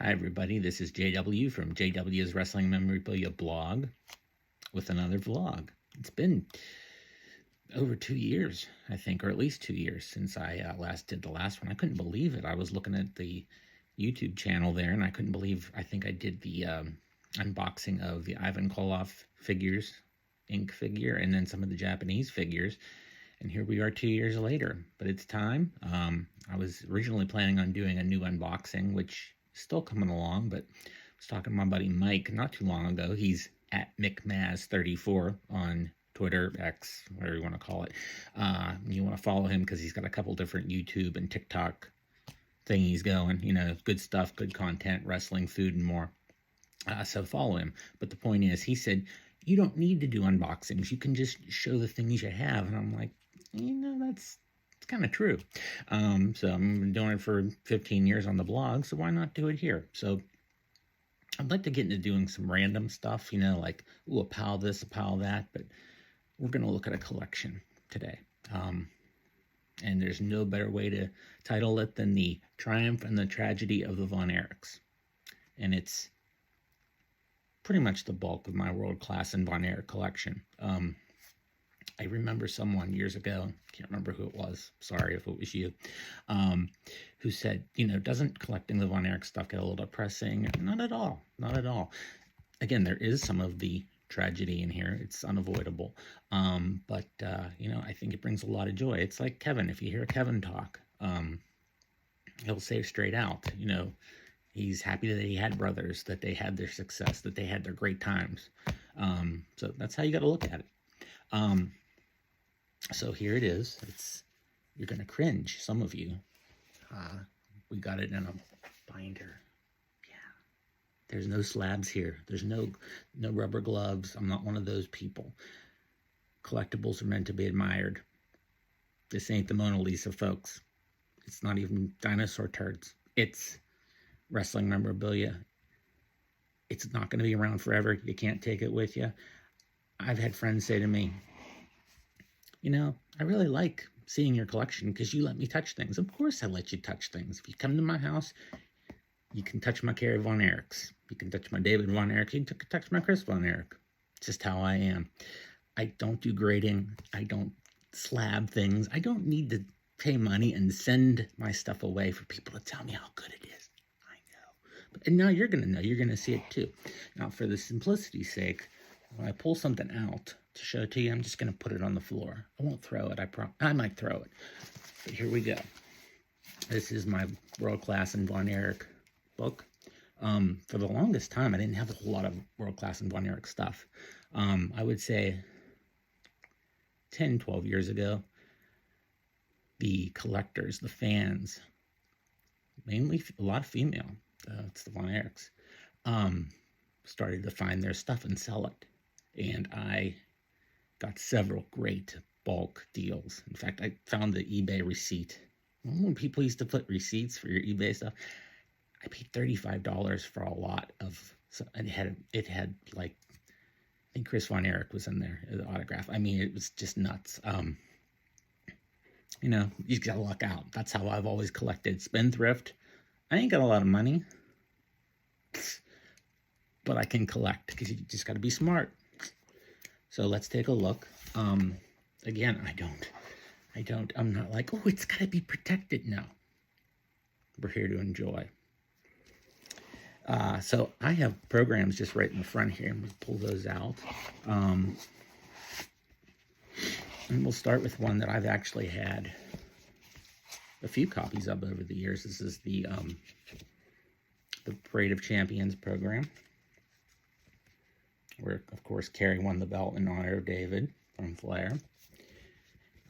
Hi everybody, this is JW from JW's Wrestling Memorabilia blog with another vlog. It's been over 2 years, I think, or at least 2 years since I last did the last one. I couldn't believe it. I was looking at the YouTube channel there and I couldn't believe, I think I did the unboxing of the Ivan Koloff figures, ink figure, and then some of the Japanese figures. And here we are 2 years later, but it's time. I was originally planning on doing a new unboxing, which is still coming along, but I was talking to my buddy Mike not too long ago. He's at McMaz34 on Twitter, X, whatever you want to call it. You want to follow him because he's got a couple different YouTube and TikTok thingies going, good stuff, good content, wrestling, food, and more. So follow him. But the point is, he said, you don't need to do unboxings. You can just show the things you have. And I'm like, that's kind of true. So I've been doing it for 15 years on the blog, so why not do it here? So I'd like to get into doing some random stuff, like, a pile this, a pile that, but we're going to look at a collection today. And there's no better way to title it than The Triumph and the Tragedy of the Von Erichs. And it's pretty much the bulk of my world-class and Von Erich collection. I remember someone years ago, can't remember who it was, sorry if it was you, who said, doesn't collecting the Von Erich stuff get a little depressing? Not at all, not at all. Again, there is some of the tragedy in here. It's unavoidable. But I think it brings a lot of joy. It's like Kevin. If you hear Kevin talk, he'll say straight out, he's happy that he had brothers, that they had their success, that they had their great times. So that's how you got to look at it. So here it is. You're going to cringe, some of you. We got it in a binder. Yeah. There's no slabs here. There's no rubber gloves. I'm not one of those people. Collectibles are meant to be admired. This ain't the Mona Lisa, folks. It's not even dinosaur turds. It's wrestling memorabilia. It's not going to be around forever. You can't take it with you. I've had friends say to me, I really like seeing your collection because you let me touch things. Of course I let you touch things. If you come to my house, you can touch my Kerry Von Erichs. You can touch my David Von Erich. You can touch my Chris Von Erich. It's just how I am. I don't do grading. I don't slab things. I don't need to pay money and send my stuff away for people to tell me how good it is. I know. And now you're going to know. You're going to see it too. Now, for the simplicity's sake, when I pull something out to show to you, I'm just going to put it on the floor. I won't throw it. I might throw it. But here we go. This is my World Class and Von Erich book. For the longest time, I didn't have a whole lot of World Class and Von Erich stuff. I would say 10, 12 years ago, the collectors, the fans, mainly a lot of female, it's the Von Erichs, started to find their stuff and sell it. And I got several great bulk deals. In fact, I found the eBay receipt. When people used to put receipts for your eBay stuff, I paid $35 for a lot of, so it had like, I think Chris Von Erich was in there, the autograph. I mean, it was just nuts. You gotta luck out. That's how I've always collected. Spendthrift. I ain't got a lot of money, but I can collect because you just got to be smart. So let's take a look. Again, I'm not like, oh, it's got to be protected. No, we're here to enjoy. So I have programs just right in the front here. I'm going to pull those out. And we'll start with one that I've actually had a few copies of over the years. This is the Parade of Champions program, where, of course, Kerry won the belt in honor of David from Flair.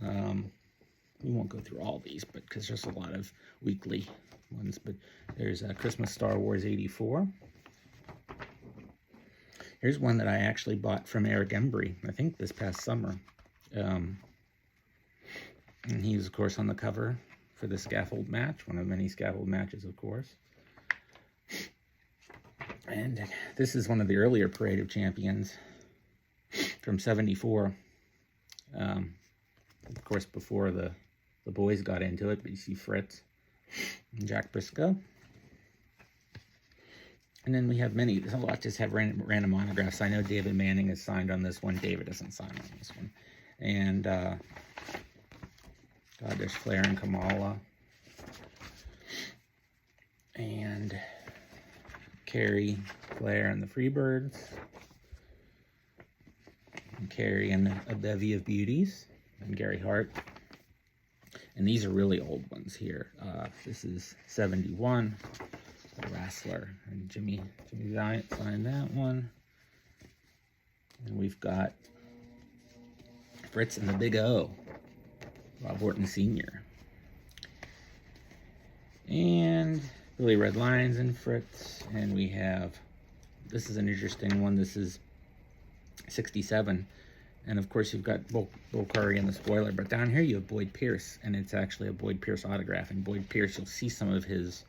We won't go through all these, but because there's a lot of weekly ones. But there's Christmas Star Wars 84. Here's one that I actually bought from Eric Embry, I think this past summer. And he was, of course, on the cover for the scaffold match, one of many scaffold matches, of course. And this is one of the earlier Parade of Champions from '74. Of course, before the boys got into it, but you see Fritz and Jack Briscoe. And then we have many, a lot just have random autographs. I know David Manning is signed on this one. David isn't signed on this one. And, God, there's Flair and Kamala. And Kerry, Flair, and the Freebirds. And Kerry and a bevy of beauties. And Gary Hart. And these are really old ones here. This is 71. The Wrestler. And Jimmy Valiant signed that one. And we've got Fritz and the Big O. Bob Orton Sr. And Billy Red Lions and Fritz. And we have, this is an interesting one. This is 67. And of course, you've got Bull Curry in the spoiler. But down here, you have Boyd Pierce. And it's actually a Boyd Pierce autograph. And Boyd Pierce, you'll see some of his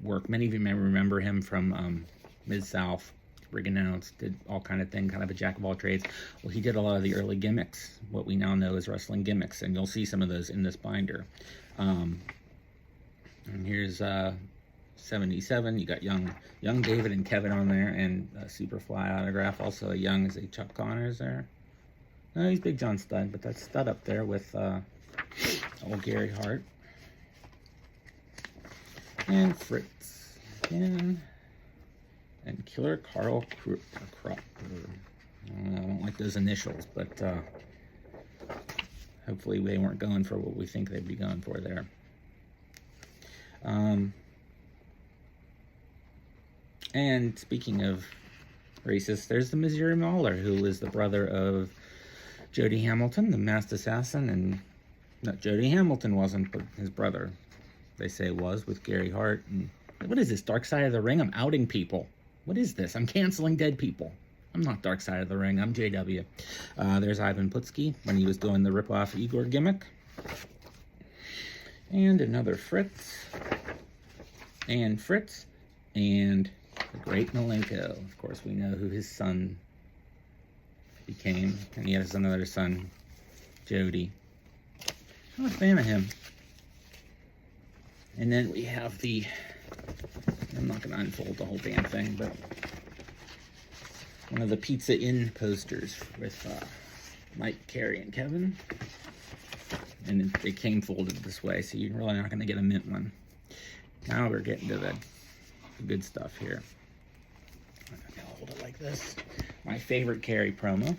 work. Many of you may remember him from Mid-South, ring announce, did all kind of thing, kind of a jack of all trades. Well, he did a lot of the early gimmicks, what we now know as wrestling gimmicks, and you'll see some of those in this binder. And here's 77. You got young David and Kevin on there, and a Superfly autograph. Also a young, is it Chuck Connors there? No, he's Big John Studd, but that's Studd up there with old Gary Hart. And Fritz again. And Killer Carl Krupp. I don't like those initials, but hopefully they weren't going for what we think they'd be going for there. And speaking of racist, there's the Missouri Mauler, who is the brother of Jody Hamilton, the masked assassin, and not Jody Hamilton wasn't, but his brother, they say, was, with Gary Hart. And what is this, Dark Side of the Ring? I'm outing people. What is this? I'm canceling dead people. I'm not Dark Side of the Ring. I'm JW. There's Ivan Putski when he was doing the rip-off Igor gimmick. And another Fritz. And Fritz. And the great Malenko. Of course, we know who his son became. And he has another son, Jody. I'm a fan of him. And then we have the, I'm not going to unfold the whole damn thing, but one of the Pizza Inn posters with Mike, Kerry, and Kevin. And they came folded this way, so you're really not going to get a mint one. Now we're getting to the good stuff here. I'll hold it like this. My favorite Kerry promo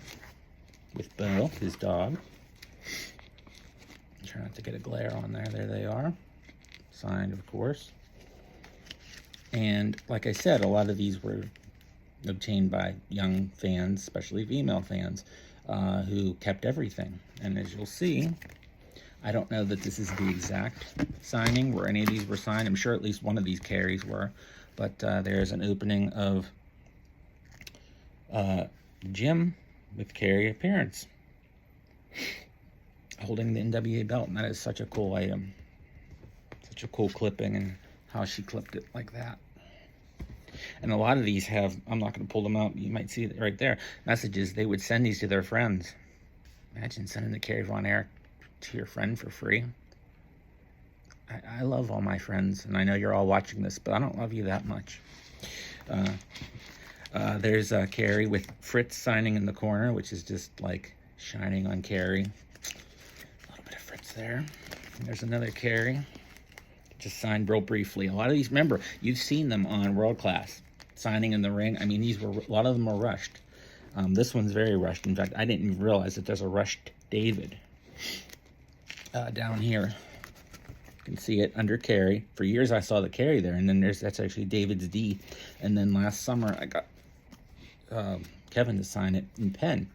with Bo, his dog. Try not to get a glare on there. There they are. Signed, of course. And like I said, a lot of these were obtained by young fans, especially female fans, who kept everything. And as you'll see, I don't know that this is the exact signing where any of these were signed. I'm sure at least one of these Kerrys were. But there's an opening of Jim with Kerry appearance, holding the NWA belt, and that is such a cool item. Such a cool clipping, and how she clipped it like that. And a lot of these have, I'm not going to pull them out, you might see it right there, messages. They would send these to their friends. Imagine sending the Fritz Von Erich to your friend for free. I love all my friends, and I know you're all watching this, but I don't love you that much. There's Kerry with Fritz signing in the corner, which is just like shining on Kerry. A little bit of Fritz there. And there's another Kerry. Just signed real briefly. A lot of these, remember, you've seen them on World Class, signing in the ring. I mean, these were, a lot of them were rushed. This one's very rushed. In fact, I didn't even realize that there's a rushed David down here. You can see it under Kerry. For years, I saw the Kerry there, and then that's actually David's D. And then last summer, I got Kevin to sign it in pen.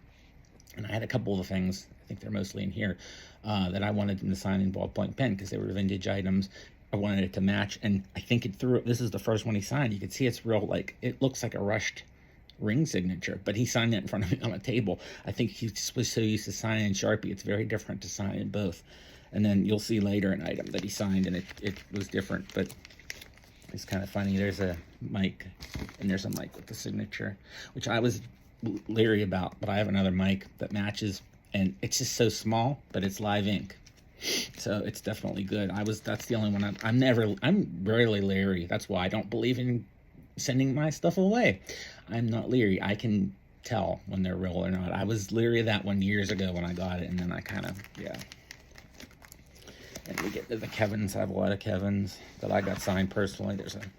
And I had a couple of things, I think they're mostly in here, that I wanted him to sign in ballpoint pen because they were vintage items. I wanted it to match, and I think it threw. This is the first one he signed. You can see it's real, like, it looks like a rushed ring signature, but he signed it in front of me on a table. I think he was so used to signing in Sharpie, it's very different to sign in both. And then you'll see later an item that he signed, and it was different, but it's kind of funny. There's a mic, and there's a mic with the signature, which I was leery about, but I have another mic that matches, and it's just so small, but it's live ink. So it's definitely good. That's the only one I'm rarely leery. That's why I don't believe in sending my stuff away. I'm not leery. I can tell when they're real or not. I was leery of that one years ago when I got it, and then I kind of, yeah. And we get to the Kevins. I have a lot of Kevins that I got signed personally. There's an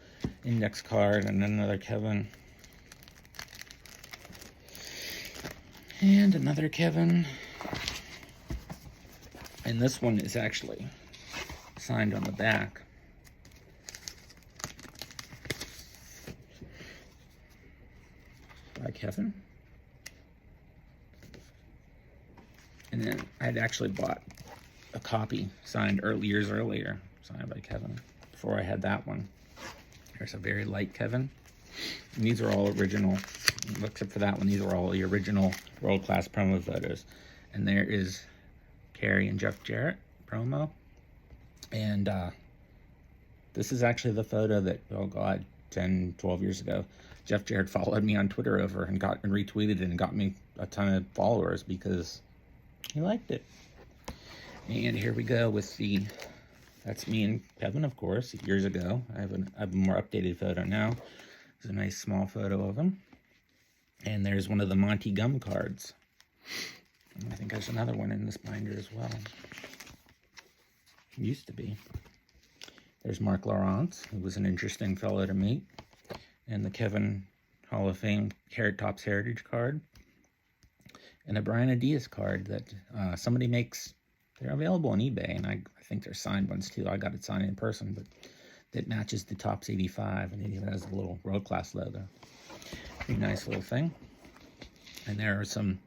index card and another Kevin. And another Kevin. And this one is actually signed on the back. By Kevin. And then I'd actually bought a copy signed years earlier, signed by Kevin, before I had that one. There's a very light Kevin. And these are all original, except for that one. These are all the original world-class promo photos. And there is Kerry and Jeff Jarrett promo. And this is actually the photo that, oh God, 10, 12 years ago, Jeff Jarrett followed me on Twitter over and retweeted it and got me a ton of followers because he liked it. And here we go with that's me and Kevin, of course, years ago. I have a more updated photo now. There's a nice small photo of him. And there's one of the Monty Gum cards. And I think there's another one in this binder as well. Used to be. There's Mark Lawrence, who was an interesting fellow to meet. And the Kevin Hall of Fame Carrot Tops Heritage card. And a Brian Adias card that somebody makes. They're available on eBay, and I think they're signed ones too. I got it signed in person, but that matches the Topps 85, and it even has a little world-class logo. Pretty nice little thing. And there are some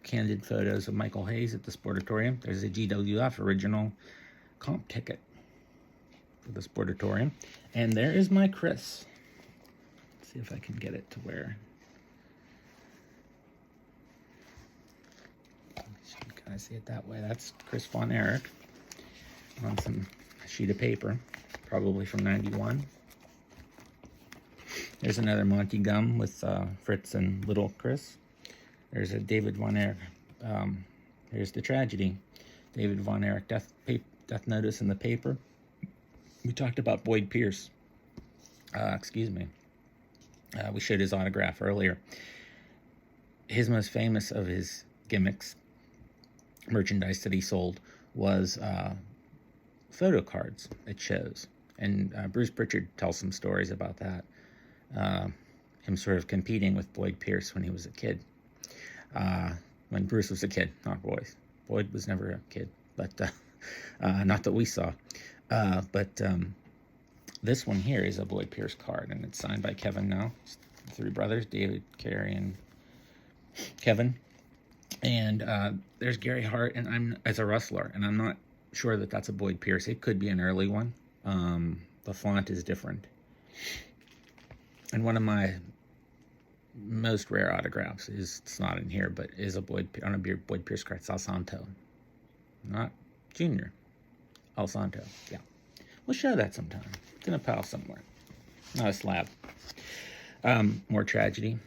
candid photos of Michael Hayes at the Sportatorium. There's a GWF original comp ticket for the Sportatorium. And there is my Chris. Let's see if I can get it to where. Can I see it that way? That's Fritz Von Erich on some sheet of paper, probably from '91. There's another Monty Gum with Fritz and little Chris. There's a David Von Erich. Here's the tragedy. David Von Erich death notice in the paper. We talked about Boyd Pierce. Excuse me. We showed his autograph earlier. His most famous of his gimmicks, merchandise that he sold, was photo cards at shows. And Bruce Pritchard tells some stories about that. Him sort of competing with Boyd Pierce when he was a kid. When Bruce was a kid, not Boyd. Boyd was never a kid, but not that we saw. But this one here is a Boyd Pierce card, and it's signed by Kevin now. It's three brothers, David, Kerry, and Kevin. And there's Gary Hart, and I'm as a wrestler, and I'm not sure that that's a Boyd Pierce. It could be an early one. The font is different. And one of my most rare autographs it's not in here, but is a Boyd Pierce card. It's El Santo, not Junior. El Santo, yeah. We'll show that sometime. It's in a pile somewhere. Not a slab. More tragedy.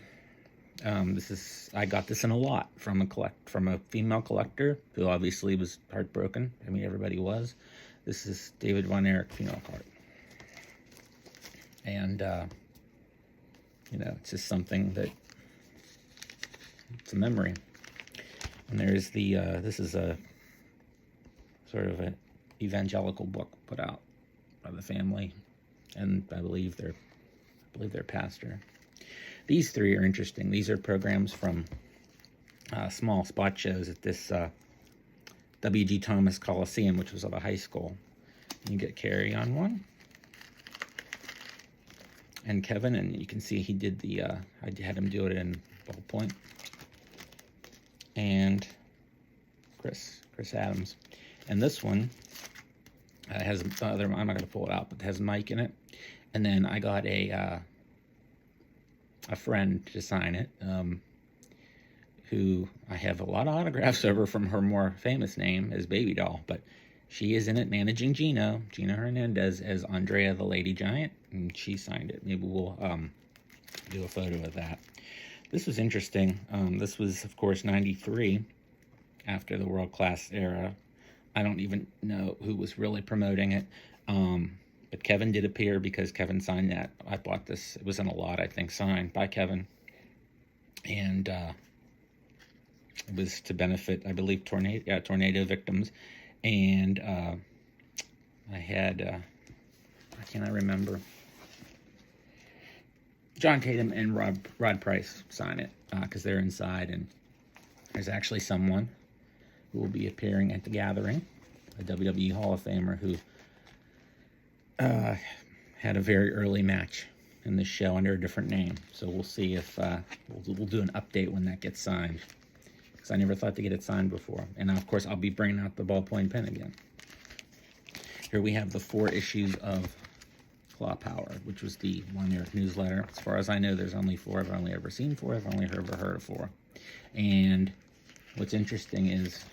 I got this in a lot from a female collector who obviously was heartbroken. I mean, everybody was. This is David Von Erich female card. And, it's just something that, it's a memory. And there's this is a sort of an evangelical book put out by the family, and I believe their pastor. These three are interesting. These are programs from small spot shows at this W.G. Thomas Coliseum, which was at a high school. You get Kerry on one. And Kevin, and you can see he did I had him do it in ballpoint. And Chris Adams. And this one has I'm not going to pull it out, but it has Mike in it. And then I got a friend to sign it, who I have a lot of autographs over from her more famous name as Baby Doll, but she is in it managing Gina Hernandez as Andrea the Lady Giant, and she signed it. Maybe we'll do a photo of that. This was interesting. This was, of course, 93, after the world-class era. I don't even know who was really promoting it, But Kevin did appear because Kevin signed that. I bought this. It was in a lot, I think, signed by Kevin. And it was to benefit, I believe, tornado victims. And I had, I remember, John Tatum and Rod Price sign it because they're inside. And there's actually someone who will be appearing at the gathering, a WWE Hall of Famer who had a very early match in this show under a different name. So we'll see if we'll do an update when that gets signed, because I never thought to get it signed before. And of course, I'll be bringing out the ballpoint pen again. Here we have the 4 issues of Claw Power, which was the Von Erich newsletter. As far as I know, there's only 4. I've only ever seen 4. I've only ever heard of 4. And what's interesting is,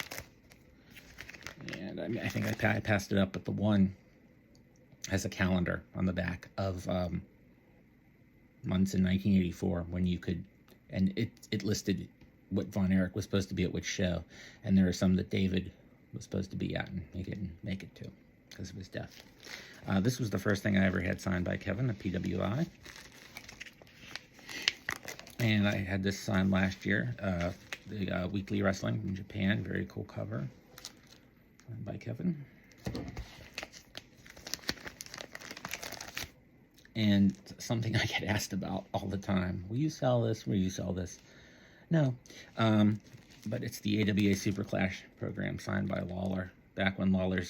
and I think I passed it up, but the one has a calendar on the back of months in 1984 when you could, and it listed what Von Erich was supposed to be at which show, and there are some that David was supposed to be at and he didn't make it to because of his death. This was the first thing I ever had signed by Kevin, a PWI. And I had this signed last year, the Weekly Wrestling from Japan. Very cool cover, signed by Kevin. And something I get asked about all the time: will you sell this? Will you sell this? No. But it's the AWA Super Clash program signed by Lawler. Back when Lawler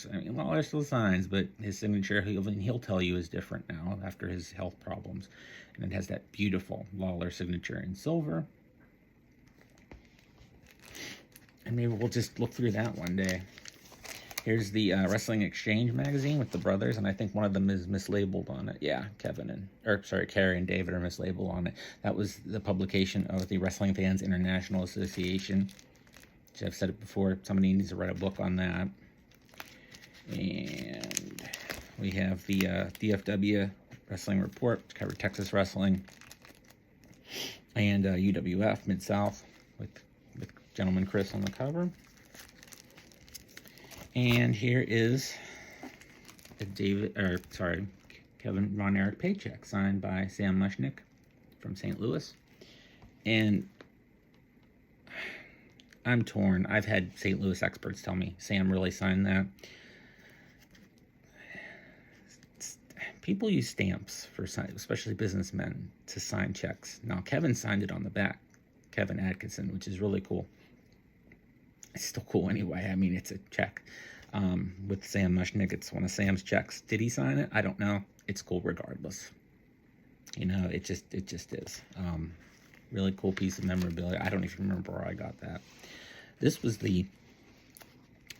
still signs, but his signature, he'll tell you, is different now after his health problems. And it has that beautiful Lawler signature in silver. And maybe we'll just look through that one day. Here's the Wrestling Exchange magazine with the brothers, and I think one of them is mislabeled on it. Yeah, Kerry and David are mislabeled on it. That was the publication of the Wrestling Fans International Association, which I've said it before. Somebody needs to write a book on that. And we have the DFW Wrestling Report, which covered Texas wrestling, and UWF Mid-South with Gentleman Chris on the cover. And here is a Kevin Von Erich paycheck signed by Sam Mushnick from St. Louis. And I'm torn. I've had St. Louis experts tell me Sam really signed that. People use stamps for especially businessmen to sign checks. Now, Kevin signed it on the back, Kevin Atkinson, which is really cool. It's still cool anyway. I mean, it's a check. With Sam Mushnick, it's one of Sam's checks. Did he sign it? I don't know. It's cool regardless. You know, it just is. Really cool piece of memorabilia. I don't even remember where I got that. This was the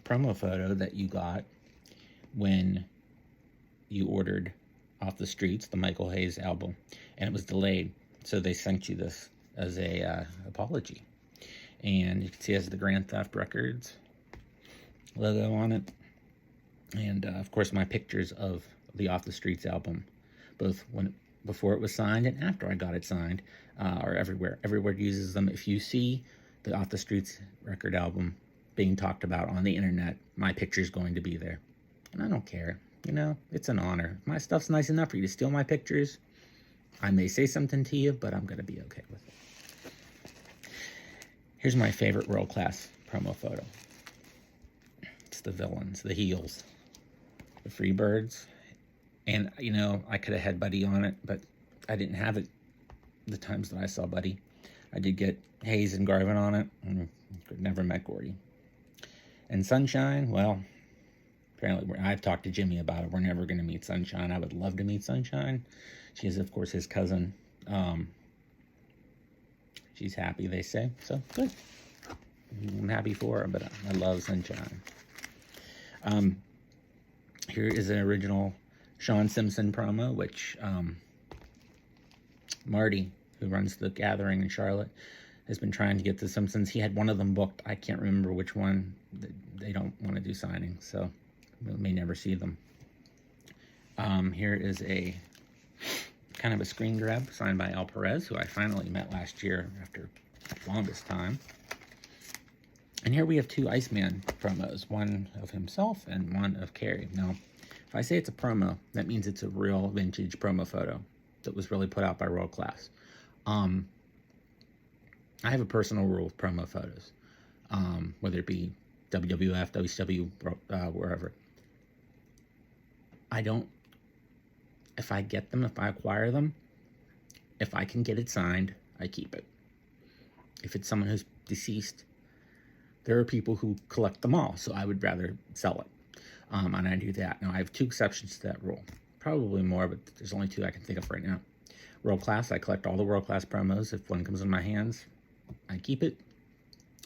promo photo that you got when you ordered Off the Streets, the Michael Hayes album, and it was delayed. So they sent you this as a apology. And you can see it has the Grand Theft Records logo on it. And, of course, my pictures of the Off the Streets album, both before it was signed and after I got it signed, are everywhere. Everywhere uses them. If you see the Off the Streets record album being talked about on the internet, my picture's going to be there. And I don't care. You know, it's an honor. My stuff's nice enough for you to steal my pictures. I may say something to you, but I'm going to be okay with it. Here's my favorite world class promo photo. It's the villains, the heels, the Freebirds. And, you know, I could have had Buddy on it, but I didn't have it the times that I saw Buddy. I did get Hayes and Garvin on it, and never met Gordy. And Sunshine, well, apparently I've talked to Jimmy about it. We're never going to meet Sunshine. I would love to meet Sunshine. She is, of course, his cousin. She's happy, they say. So, good. I'm happy for her, but I love Sunshine. Here is an original Sean Simpson promo, which Marty, who runs the gathering in Charlotte, has been trying to get the Simpsons. He had one of them booked. I can't remember which one. They don't want to do signings, so we may never see them. Here is a kind of a screen grab signed by Al Perez, who I finally met last year after the longest time. And here we have two Iceman promos, one of himself and one of Kerry. Now, if I say it's a promo, that means it's a real vintage promo photo that was really put out by World Class. I have a personal rule with promo photos, whether it be WWF, WCW, wherever. If I get them, if I acquire them, if I can get it signed, I keep it. If it's someone who's deceased, there are people who collect them all, so I would rather sell it. And I do that. Now, I have 2 exceptions to that rule. Probably more, but there's only 2 I can think of right now. World Class, I collect all the World Class promos. If one comes in my hands, I keep it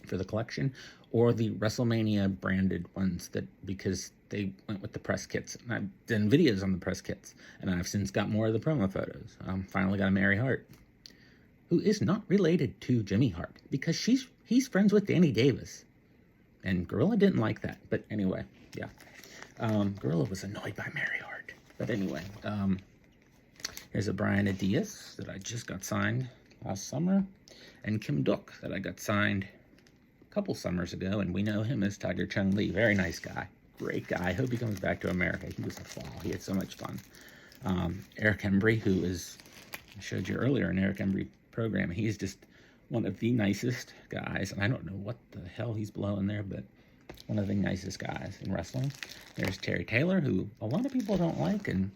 for the collection. Or the WrestleMania branded ones, because they went with the press kits. And I've done videos on the press kits, and I've since got more of the promo photos. Finally got a Mary Hart, who is not related to Jimmy Hart, because he's friends with Danny Davis. And Gorilla didn't like that. But anyway, yeah. Gorilla was annoyed by Mary Hart. But anyway, here's a Brian Adias that I just got signed last summer. And Kim Duck that I got signed a couple summers ago. And we know him as Tiger Chung Lee. Very nice guy. Great guy. I hope he comes back to America. He was a ball. He had so much fun. Eric Embry, who is, I showed you earlier in Eric Embry program. He's just one of the nicest guys, and I don't know what the hell he's blowing there, but one of the nicest guys in wrestling. There's Terry Taylor, who a lot of people don't like, and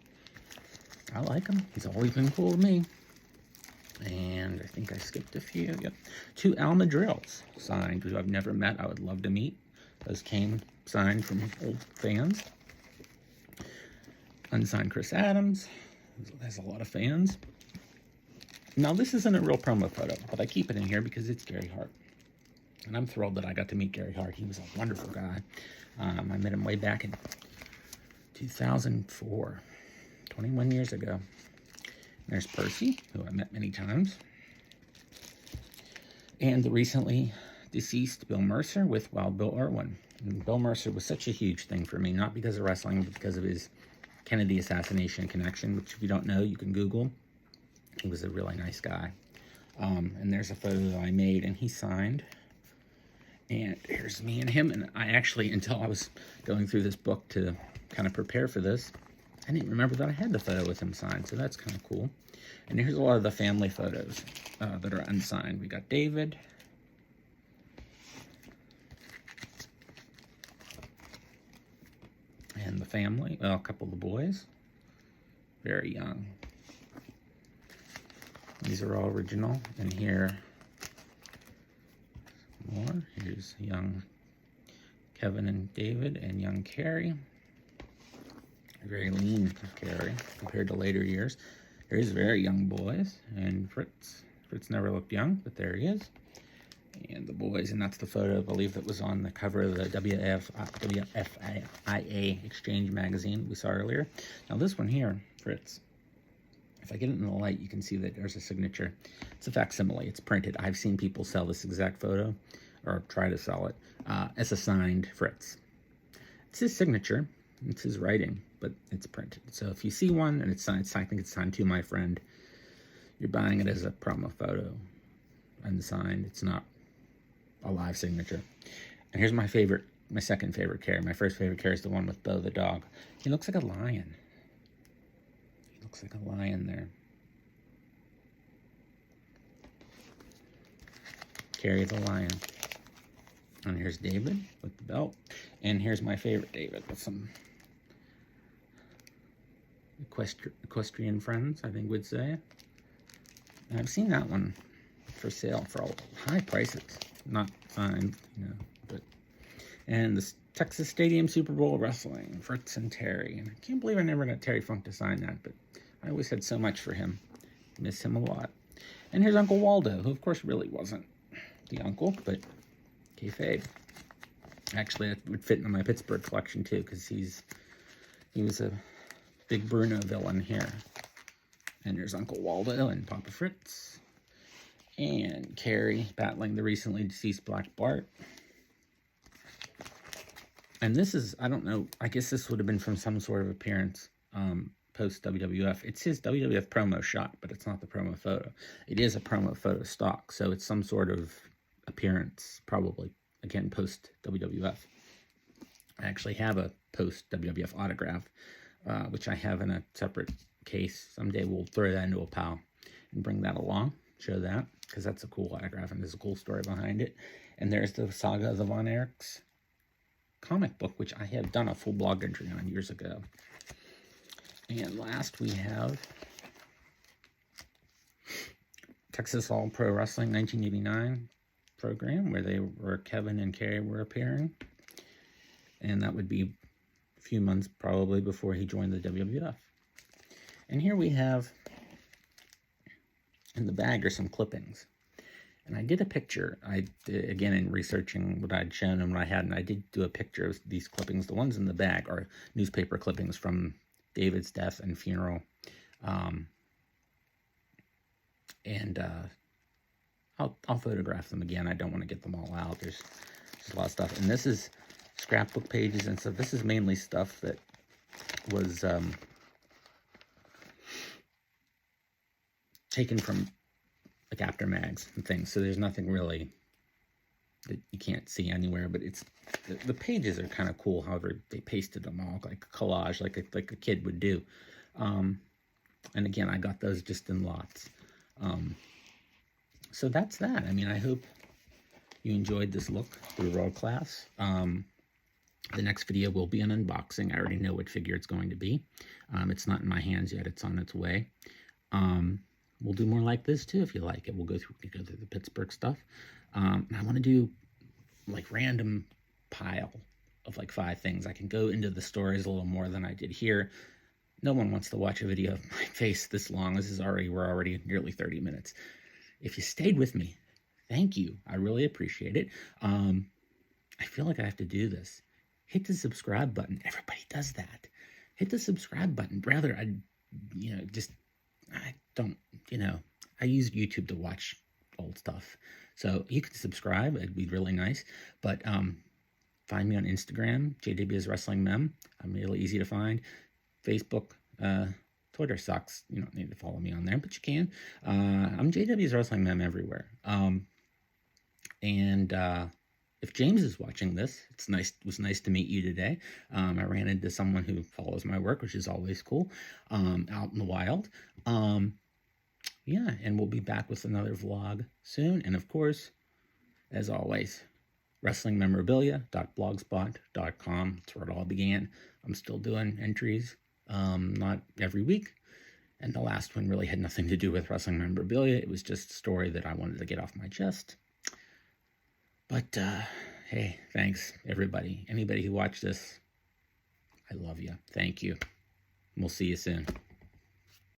I like him. He's always been cool to me. And I think I skipped a few. Yep. 2 Alma Drills signed, who I've never met. I would love to meet. Those came signed from old fans. Unsigned Chris Adams. There's a lot of fans. Now, this isn't a real promo photo, but I keep it in here because it's Gary Hart. And I'm thrilled that I got to meet Gary Hart. He was a wonderful guy. I met him way back in 2004, 21 years ago. There's Percy, who I met many times. And the recently deceased Bill Mercer with Wild Bill Irwin. And Bill Mercer was such a huge thing for me, not because of wrestling, but because of his Kennedy assassination connection, which if you don't know, you can Google. He was a really nice guy. And there's a photo that I made, and he signed. And here's me and him. And I actually, until I was going through this book to kind of prepare for this, I didn't remember that I had the photo with him signed. So that's kind of cool. And here's a lot of the family photos that are unsigned. We got David. And the family. Well, a couple of the boys. Very young. These are all original. And here, more. Here's young Kevin and David and young Kerry. Very lean Kerry compared to later years. Here's very young boys. And Fritz. Fritz never looked young, but there he is. And the boys, and that's the photo, I believe, that was on the cover of the WFIA Exchange magazine we saw earlier. Now this one here, Fritz. If I get it in the light, you can see that there's a signature. It's a facsimile. It's printed. I've seen people sell this exact photo, or try to sell it, as a signed Fritz. It's his signature. It's his writing, but it's printed. So if you see one and it's signed, I think it's signed to my friend, you're buying it as a promo photo, unsigned. It's not a live signature. And here's my favorite, my second favorite Kerry. My first favorite Kerry is the one with Bo the dog. He looks like a lion. Looks like a lion there. Kerry the lion. And here's David with the belt. And here's my favorite David with some equestrian friends, I think would say. And I've seen that one for sale for high prices. Not signed, you know, but. And the Texas Stadium Super Bowl Wrestling, Fritz and Terry. And I can't believe I never got Terry Funk to sign that, but I always had so much for him. Miss him a lot. And here's Uncle Waldo, who of course really wasn't the uncle, but kayfabe. Actually, that would fit into my Pittsburgh collection too, because he was a big Bruno villain here. And there's Uncle Waldo and Papa Fritz. And Kerry battling the recently deceased Black Bart. And this is, I don't know, I guess this would have been from some sort of appearance post-WWF. It's his WWF promo shot, but it's not the promo photo. It is a promo photo stock, so it's some sort of appearance, probably, again, post-WWF. I actually have a post-WWF autograph which I have in a separate case. Someday we'll throw that into a pile and bring that along, show that, because that's a cool autograph and there's a cool story behind it. And there's the Saga of the Von Erichs comic book, which I have done a full blog entry on years ago. And last we have Texas All Pro Wrestling 1989 program, where Kevin and Kerry were appearing. And that would be a few months probably before he joined the WWF. And here we have, in the bag are some clippings. And I did a picture. Again, in researching what I'd shown and what I had, and I did do a picture of these clippings. The ones in the bag are newspaper clippings from David's death and funeral. I'll photograph them again. I don't want to get them all out. There's a lot of stuff. And this is scrapbook pages and stuff. This is mainly stuff that was taken from like after mags and things. So there's nothing really that you can't see anywhere, but it's the pages are kind of cool. However, they pasted them all like a collage, like a kid would do. And again, I got those just in lots. So that's that. I mean, I hope you enjoyed this look through World Class. The next video will be an unboxing. I already know what figure it's going to be. It's not in my hands yet. It's on its way. We'll do more like this too if you like it. We'll go through the Pittsburgh stuff. And I want to do like random pile of like 5 things. I can go into the stories a little more than I did here. No one wants to watch a video of my face this long. We're already nearly 30 minutes. If you stayed with me, thank you. I really appreciate it. I feel like I have to do this. Hit the subscribe button. Everybody does that. Hit the subscribe button. Rather, I use YouTube to watch old stuff. So you can subscribe. It'd be really nice. But find me on Instagram, JW's Wrestling Mem. I'm really easy to find. Facebook, Twitter sucks. You don't need to follow me on there, but you can. I'm JW's Wrestling Mem everywhere. If James is watching this, it was nice to meet you today. I ran into someone who follows my work, which is always cool, out in the wild. Yeah, and we'll be back with another vlog soon. And of course, as always, wrestlingmemorabilia.blogspot.com. That's where it all began. I'm still doing entries, not every week. And the last one really had nothing to do with wrestling memorabilia. It was just a story that I wanted to get off my chest. But, hey, thanks, everybody. Anybody who watched this, I love you. Thank you. We'll see you soon.